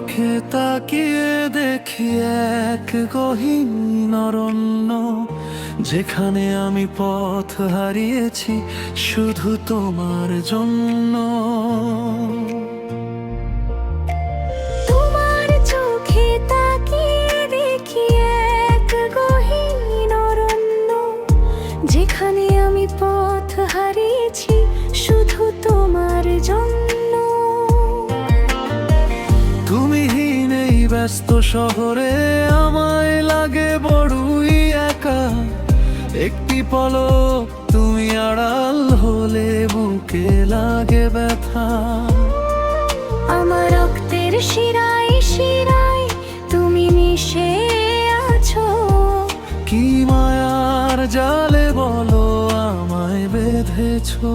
চোখে তাকিয়ে দেখি এক গহীন অরণ্য, যেখানে আমি পথ হারিয়েছি শুধু তোমার জন্য। তোমার চোখে তাকিয়ে দেখি এক গহীন অরণ্য, যেখানে আমি পথ হারিয়েছি শুধু তোমার জন্য। তুমিহীন এই ব্যস্ত শহরে আমায় লাগে বড়ই একা। একটি পলক তুমি আড়াল হলে বুকে লাগে ব্যথা। আমার রক্তের শিরায় শিরায় তুমি মিশে আছো। কি মায়ার জালে বলো আমায় বেঁধেছো,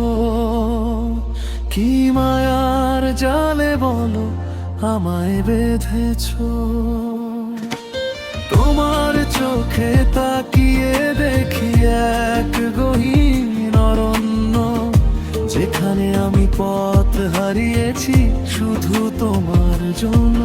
কি মায়ার জালে বলো আমায় বেঁধেছো। তোমার চোখে তাকিয়ে দেখি এক গহীন অরণ্য, যেখানে আমি পথ হারিয়েছি শুধু তোমার জন্য।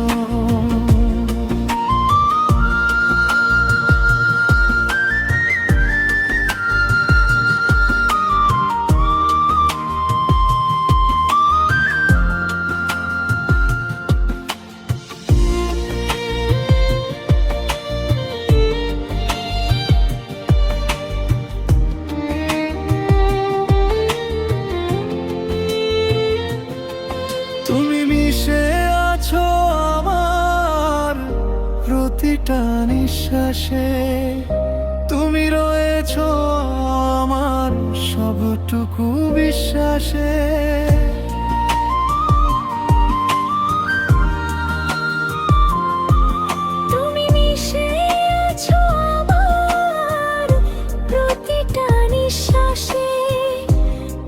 তুমি মিশে আছো আমার প্রতিটা নিঃশ্বাসে, তুমি রয়েছো আমার সবটুকু বিশ্বাসে। তুমি মিশে আছো আমার প্রতিটা নিঃশ্বাসে,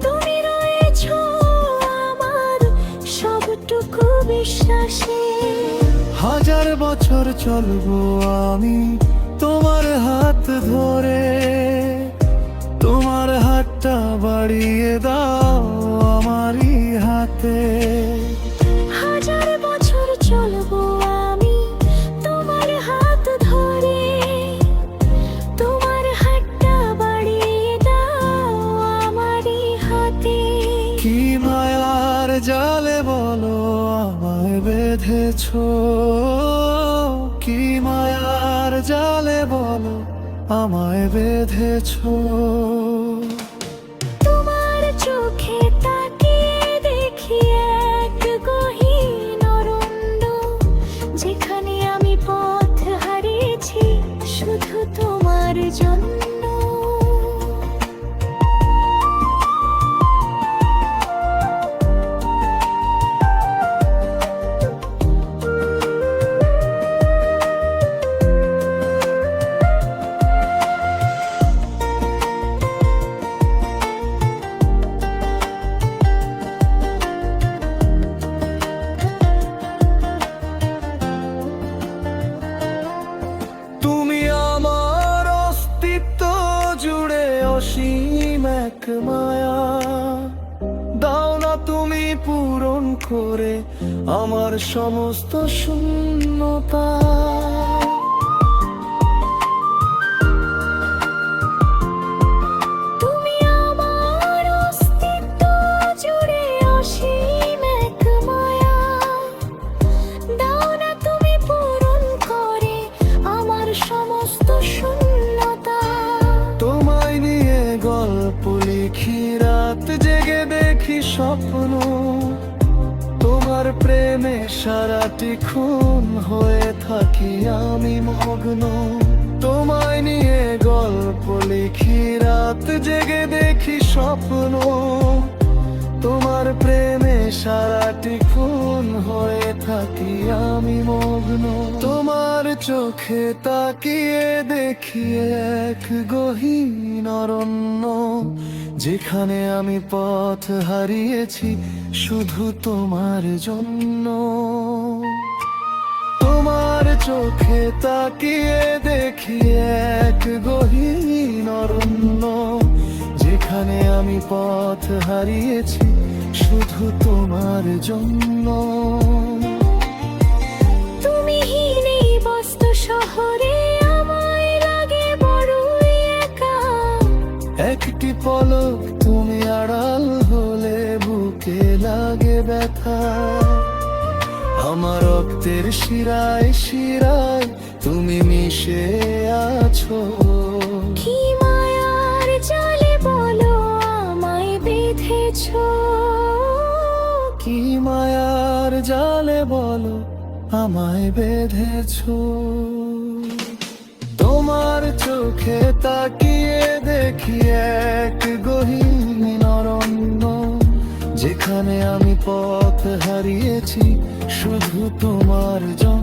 তুমি রয়েছো আমার সবটুকু বিশ্বাসে। হাজার বছর চলবো আমি তোমার হাত ধরে, তোমার হাতটা বাড়িয়ে দাও আমারই হাতে। হাজার বছর চলবো আমি তোমার হাত ধরে, তোমার হাতটা বাড়িয়ে দাও আমারই হাতে। কি মায়ার জালে বলো আমায় বেঁধেছো, কি মায়ার জালে বলো আমায় বেঁধেছো। তোমার চোখে তাকিয়ে দেখি এক গহীন অরণ্য, যেখানে আমি পথ হারিয়েছি শুধু তোমার জন্য। তুমি আমার অস্তিত্ব জুড়ে অসীম এক মায়া, দাও না তুমি পূরণ করে আমার সমস্ত শূন্যতা। তুমি আমার অস্তিত্ব জুড়ে অসীম এক মায়া, দাও না তুমি পূরণ করে আমার সমস্ত শূন্যতা। তোমায় নিয়ে গল্প লিখি রাত জেগে দেখি স্বপ্ন, তোমার প্রেমে সারাটি খুন হয়ে থাকি আমি মগ্ন। তোমায় নিয়ে গল্প লিখি রাত জেগে দেখি স্বপ্ন, তোমার প্রেমে সারাটি খুন হয়ে থাকি আমি মগ্ন। তোমার চোখে তাকিয়ে দেখি এক গহীন অরণ্য, যেখানে আমি পথ হারিয়েছি শুধু তোমার জন্য। তোমার চোখে তাকিয়ে দেখি এক গহীন অরণ্য, যেখানে আমি পথ হারিয়েছি শুধু তোমার জন্য। রক্তের শিরায় শিরায় তুমি মিশে আছো। কি মায়ার জালে বলো আমায় বেঁধেছো, কি মায়ার জালে বলো আমায় বেঁধেছো। তোমার চোখে তাকিয়ে দেখি এক গহীন অরণ্য, যেখানে আমি পথ হারিয়েছি শুধু তোমার জন্য।